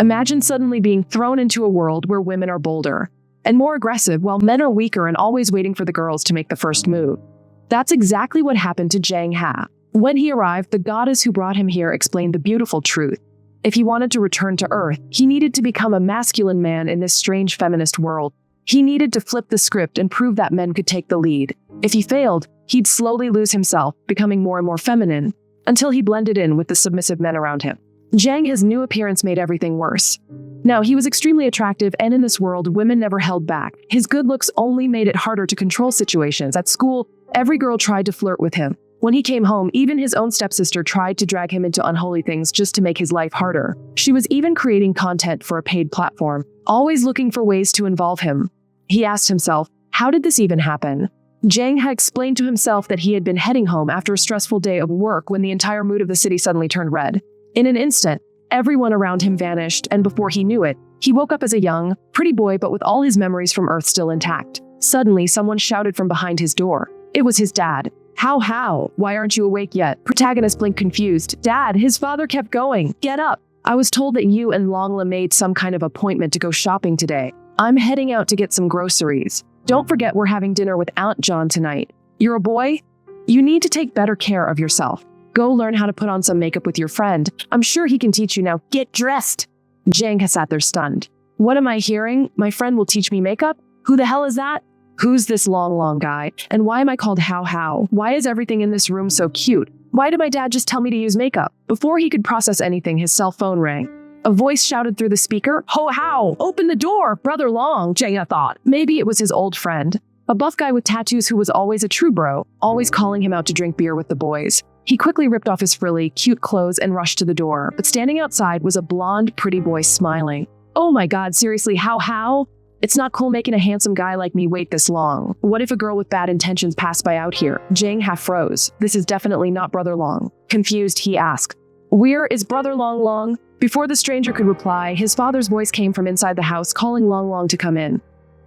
Imagine suddenly being thrown into a world where women are bolder and more aggressive while men are weaker and always waiting for the girls to make the first move. That's exactly what happened to Jang Ha. When he arrived, the goddess who brought him here explained the beautiful truth. If he wanted to return to Earth, he needed to become a masculine man in this strange feminist world. He needed to flip the script and prove that men could take the lead. If he failed, he'd slowly lose himself, becoming more and more feminine, until he blended in with the submissive men around him. Jang's new appearance made everything worse. Now, he was extremely attractive, and in this world, women never held back. His good looks only made it harder to control situations. At school, every girl tried to flirt with him. When he came home, even his own stepsister tried to drag him into unholy things just to make his life harder. She was even creating content for a paid platform, always looking for ways to involve him. He asked himself, how did this even happen? Jang had explained to himself that he had been heading home after a stressful day of work when the entire mood of the city suddenly turned red. In an instant, everyone around him vanished, and before he knew it, he woke up as a young, pretty boy but with all his memories from Earth still intact. Suddenly, someone shouted from behind his door. It was his dad. How? Why aren't you awake yet? Protagonist blinked confused. Dad, his father kept going. Get up. I was told that you and Longla made some kind of appointment to go shopping today. I'm heading out to get some groceries. Don't forget we're having dinner with Aunt John tonight. You're a boy? You need to take better care of yourself. Go learn how to put on some makeup with your friend. I'm sure he can teach you now. Get dressed. Jang has sat there stunned. What am I hearing? My friend will teach me makeup? Who the hell is that? Who's this long guy? And why am I called How? Why is everything in this room so cute? Why did my dad just tell me to use makeup? Before he could process anything, his cell phone rang. A voice shouted through the speaker, How? Open the door! Brother Long, Jang thought. Maybe it was his old friend. A buff guy with tattoos who was always a true bro, always calling him out to drink beer with the boys. He quickly ripped off his frilly, cute clothes and rushed to the door, but standing outside was a blonde, pretty boy smiling. Oh my god, seriously, how? It's not cool making a handsome guy like me wait this long. What if a girl with bad intentions passed by out here? Jang half froze. This is definitely not Brother Long. Confused, he asked, Where is Brother Long? Before the stranger could reply, his father's voice came from inside the house, calling Long to come in.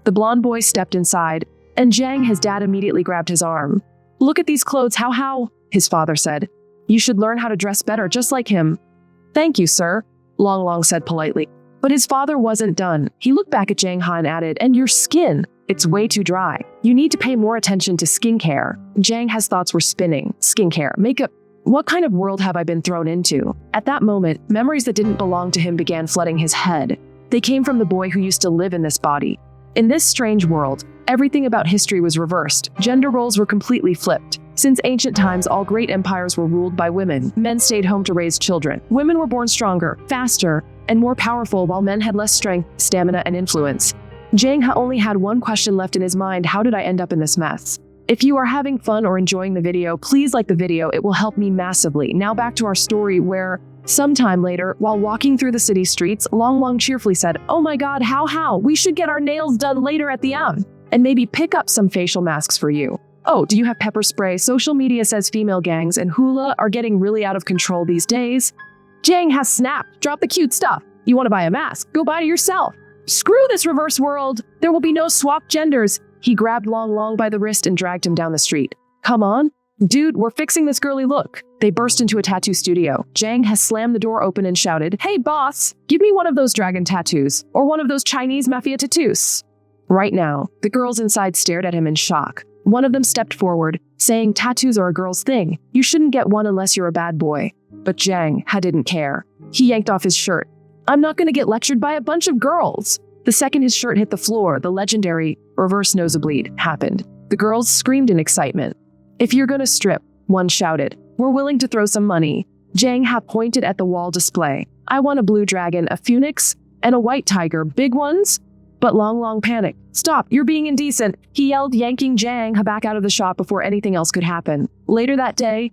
The blonde boy stepped inside, and Jang, his dad, immediately grabbed his arm. Look at these clothes, how? His father said. You should learn how to dress better, just like him. Thank you, sir, Long said politely. But his father wasn't done. He looked back at Jang Ha and added, And your skin, it's way too dry. You need to pay more attention to skincare. Jang Ha's thoughts were spinning. Skincare, makeup. What kind of world have I been thrown into? At that moment, memories that didn't belong to him began flooding his head. They came from the boy who used to live in this body. In this strange world, everything about history was reversed. Gender roles were completely flipped. Since ancient times, all great empires were ruled by women. Men stayed home to raise children. Women were born stronger, faster, and more powerful, while men had less strength, stamina, and influence. Jang Ha only had one question left in his mind: how did I end up in this mess? If you are having fun or enjoying the video, please like the video, it will help me massively. Now back to our story where, sometime later, while walking through the city streets, Long cheerfully said, Oh my god, how? We should get our nails done later at the and maybe pick up some facial masks for you. Oh, do you have pepper spray? Social media says female gangs and hula are getting really out of control these days. Jang has snapped. Drop the cute stuff. You want to buy a mask? Go buy it yourself. Screw this reverse world. There will be no swap genders. He grabbed Long by the wrist and dragged him down the street. Come on. Dude, we're fixing this girly look. They burst into a tattoo studio. Jang has slammed the door open and shouted, Hey boss, give me one of those dragon tattoos, or one of those Chinese mafia tattoos. Right now, the girls inside stared at him in shock. One of them stepped forward, saying tattoos are a girl's thing. You shouldn't get one unless you're a bad boy. But Jang didn't care. He yanked off his shirt. I'm not going to get lectured by a bunch of girls. The second his shirt hit the floor, the legendary reverse nosebleed happened. The girls screamed in excitement. If you're going to strip, one shouted. We're willing to throw some money. Jang pointed at the wall display. I want a blue dragon, a phoenix, and a white tiger, big ones. But Long panicked. Stop, you're being indecent, he yelled, yanking Jang back out of the shop before anything else could happen. Later that day,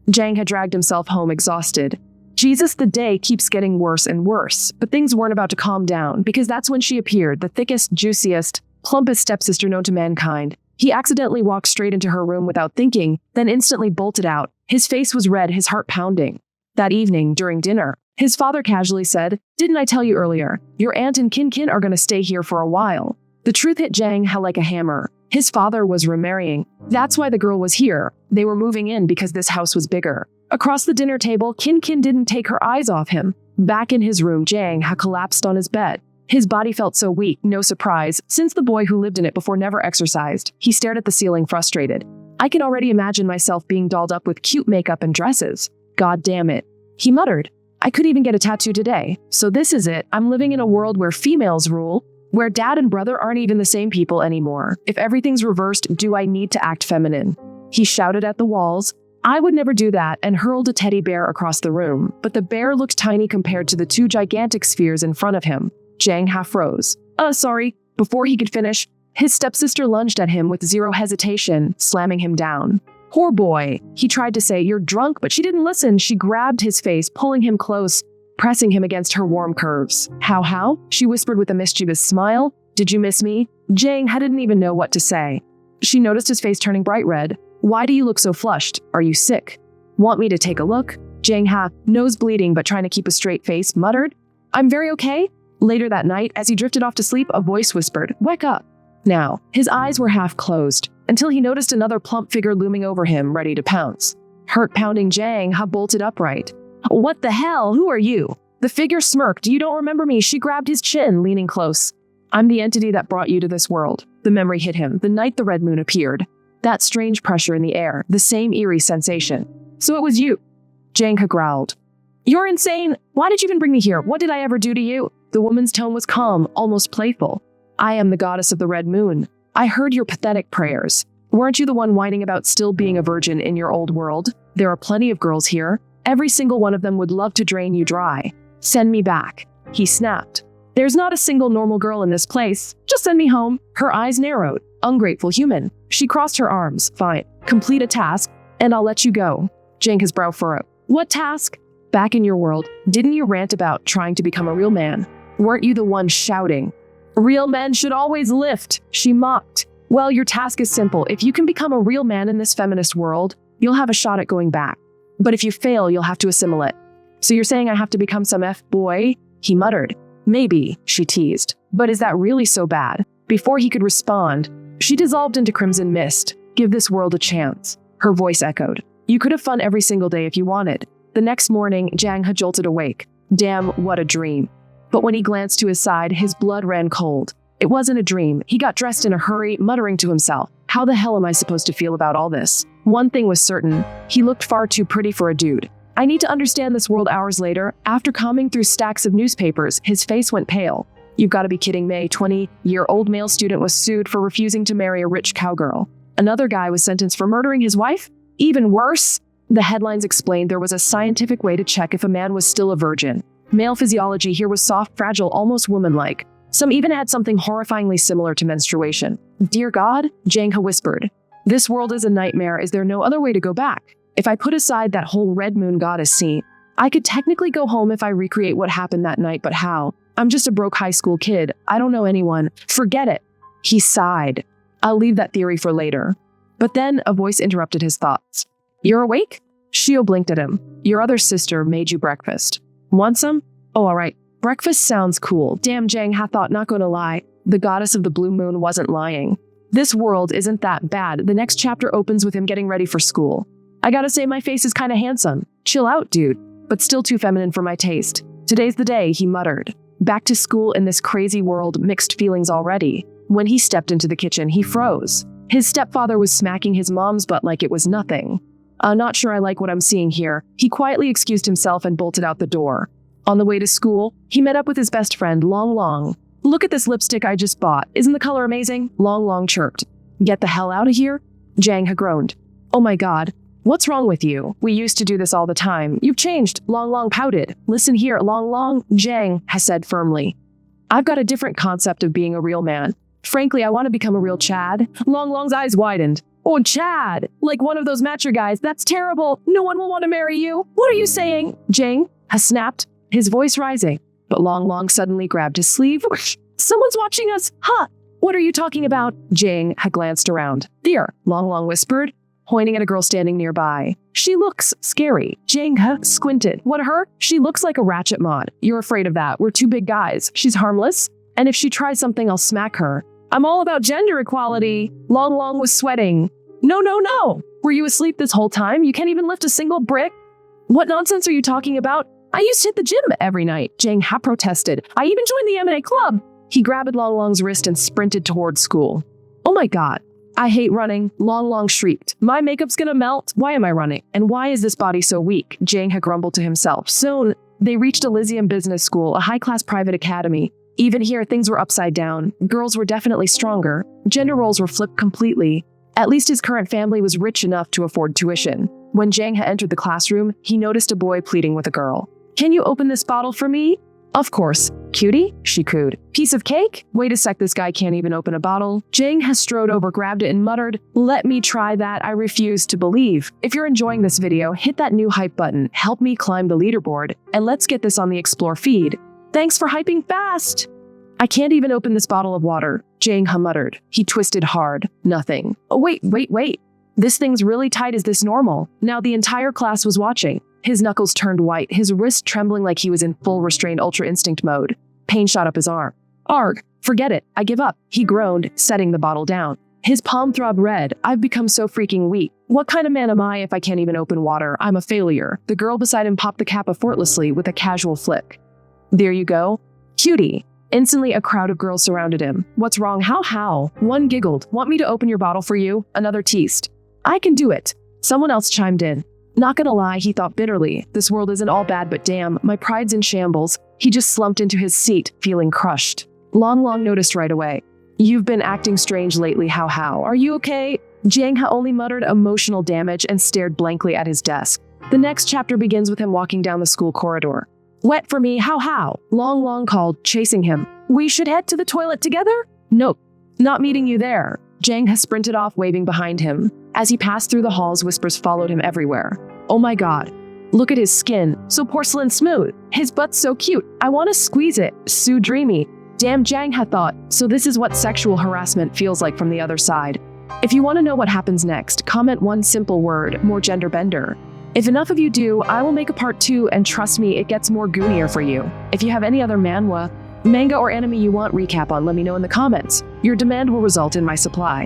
Jang had dragged himself home exhausted. Jesus, the day keeps getting worse and worse, but things weren't about to calm down because that's when she appeared, the thickest, juiciest, plumpest stepsister known to mankind. He accidentally walked straight into her room without thinking, then instantly bolted out. His face was red, his heart pounding. That evening, during dinner, his father casually said, Didn't I tell you earlier? Your aunt and Kin are going to stay here for a while. The truth hit Jang like a hammer. His father was remarrying. That's why the girl was here. They were moving in because this house was bigger. Across the dinner table, Kin didn't take her eyes off him. Back in his room, Jang had collapsed on his bed. His body felt so weak, no surprise, since the boy who lived in it before never exercised. He stared at the ceiling, frustrated. I can already imagine myself being dolled up with cute makeup and dresses. God damn it. He muttered. I could even get a tattoo today. So this is it. I'm living in a world where females rule, where dad and brother aren't even the same people anymore. If everything's reversed, do I need to act feminine? He shouted at the walls. I would never do that, and hurled a teddy bear across the room, but the bear looked tiny compared to the two gigantic spheres in front of him. Jang half froze. Sorry. Before he could finish, his stepsister lunged at him with zero hesitation, slamming him down. Poor boy. He tried to say, you're drunk, but she didn't listen. She grabbed his face, pulling him close, pressing him against her warm curves. How? She whispered with a mischievous smile. Did you miss me? Jang didn't even know what to say. She noticed his face turning bright red. Why do you look so flushed? Are you sick? Want me to take a look? Jang nose bleeding but trying to keep a straight face, muttered. I'm very okay. Later that night, as he drifted off to sleep, a voice whispered, wake up. Now, his eyes were half closed, until he noticed another plump figure looming over him, ready to pounce. Heart-pounding Jang bolted upright. What the hell? Who are you? The figure smirked. You don't remember me. She grabbed his chin, leaning close. I'm the entity that brought you to this world. The memory hit him, the night the red moon appeared. That strange pressure in the air, the same eerie sensation. So it was you. Jang growled. You're insane. Why did you even bring me here? What did I ever do to you? The woman's tone was calm, almost playful. I am the goddess of the red moon. I heard your pathetic prayers. Weren't you the one whining about still being a virgin in your old world? There are plenty of girls here. Every single one of them would love to drain you dry. Send me back. He snapped. There's not a single normal girl in this place. Just send me home. Her eyes narrowed. Ungrateful human. She crossed her arms. Fine. Complete a task, and I'll let you go. Jang's brow furrowed. What task? Back in your world, didn't you rant about trying to become a real man? Weren't you the one shouting? Real men should always lift, she mocked. Well, your task is simple. If you can become a real man in this feminist world, you'll have a shot at going back. But if you fail, you'll have to assimilate. So you're saying I have to become some F-boy? He muttered. Maybe, she teased. But is that really so bad? Before he could respond, she dissolved into crimson mist. Give this world a chance. Her voice echoed. You could have fun every single day if you wanted. The next morning, Jang had jolted awake. Damn, what a dream. But when he glanced to his side, his blood ran cold. It wasn't a dream. He got dressed in a hurry, muttering to himself, how the hell am I supposed to feel about all this? One thing was certain. He looked far too pretty for a dude. I need to understand this world. Hours later, after combing through stacks of newspapers, his face went pale. You've got to be kidding me. 20-year-old male student was sued for refusing to marry a rich cowgirl. Another guy was sentenced for murdering his wife? Even worse? The headlines explained there was a scientific way to check if a man was still a virgin. Male physiology here was soft, fragile, almost womanlike. Some even had something horrifyingly similar to menstruation. Dear God, Jang whispered. This world is a nightmare. Is there no other way to go back? If I put aside that whole red moon goddess scene, I could technically go home if I recreate what happened that night, but how? I'm just a broke high school kid. I don't know anyone. Forget it. He sighed. I'll leave that theory for later. But then a voice interrupted his thoughts. You're awake? Shio blinked at him. Your other sister made you breakfast. Want some? Oh, all right. Breakfast sounds cool. Damn, Jang thought, not gonna lie. The goddess of the blue moon wasn't lying. This world isn't that bad. The next chapter opens with him getting ready for school. I gotta say my face is kinda handsome. Chill out, dude. But still too feminine for my taste. Today's the day, he muttered. Back to school in this crazy world, mixed feelings already. When he stepped into the kitchen, he froze. His stepfather was smacking his mom's butt like it was nothing. Not sure I like what I'm seeing here. He quietly excused himself and bolted out the door. On the way to school, he met up with his best friend, Long Long. Look at this lipstick I just bought. Isn't the color amazing? Long Long chirped. Get the hell out of here? Jang groaned. Oh my god. What's wrong with you? We used to do this all the time. You've changed. Long Long pouted. Listen here, Long Long, Jang has said firmly. I've got a different concept of being a real man. Frankly, I want to become a real Chad. Long Long's eyes widened. Oh, Chad! Like one of those matcher guys. That's terrible. No one will want to marry you. What are you saying? Jang has snapped, his voice rising. But Long Long suddenly grabbed his sleeve. Someone's watching us. Huh? What are you talking about? Jang had glanced around. There, Long Long whispered, pointing at a girl standing nearby. She looks scary. Jang squinted. What, her? She looks like a ratchet mod. You're afraid of that. We're two big guys. She's harmless. And if she tries something, I'll smack her. I'm all about gender equality. Long Long was sweating. No. Were you asleep this whole time? You can't even lift a single brick? What nonsense are you talking about? I used to hit the gym every night, Jang Ha protested. I even joined the M&A club. He grabbed Long Long's wrist and sprinted towards school. Oh my god. I hate running, Long Long shrieked. My makeup's gonna melt. Why am I running? And why is this body so weak? Jang Ha grumbled to himself. Soon, they reached Elysium Business School, a high-class private academy. Even here, things were upside down. Girls were definitely stronger. Gender roles were flipped completely. At least his current family was rich enough to afford tuition. When Jang Ha entered the classroom, he noticed a boy pleading with a girl. Can you open this bottle for me? Of course. Cutie? She cooed. Piece of cake? Wait a sec, this guy can't even open a bottle. Jang Ha strode over, grabbed it, and muttered, Let me try that, I refuse to believe. If you're enjoying this video, hit that new hype button, help me climb the leaderboard, and let's get this on the Explore feed. Thanks for hyping fast! I can't even open this bottle of water, Jang Ha muttered. He twisted hard. Nothing. Oh, wait. This thing's really tight. Is this normal? Now the entire class was watching. His knuckles turned white, his wrist trembling like he was in full restrained Ultra Instinct mode. Pain shot up his arm. Arg, forget it, I give up, he groaned, setting the bottle down. His palm throbbed red. I've become so freaking weak. What kind of man am I if I can't even open water? I'm a failure. The girl beside him popped the cap effortlessly with a casual flick. There you go. Cutie. Instantly, a crowd of girls surrounded him. What's wrong? How? One giggled. Want me to open your bottle for you? Another teased. I can do it. Someone else chimed in. Not gonna lie, he thought bitterly. This world isn't all bad, but damn, my pride's in shambles. He just slumped into his seat, feeling crushed. Long noticed right away. You've been acting strange lately, how? Are you okay? Jang Ha only muttered emotional damage and stared blankly at his desk. The next chapter begins with him walking down the school corridor. Wet for me, how? Long called, chasing him. We should head to the toilet together? Nope, not meeting you there. Jang Ha sprinted off, waving behind him. As he passed through the halls, whispers followed him everywhere. Oh my god. Look at his skin, so porcelain smooth. His butt's so cute. I want to squeeze it. So dreamy. Damn, Jang Ha thought. So this is what sexual harassment feels like from the other side. If you want to know what happens next, comment one simple word, more gender bender. If enough of you do, I will make a part 2, and trust me, it gets more goonier for you. If you have any other manhwa, manga, or anime you want recap on, let me know in the comments. Your demand will result in my supply.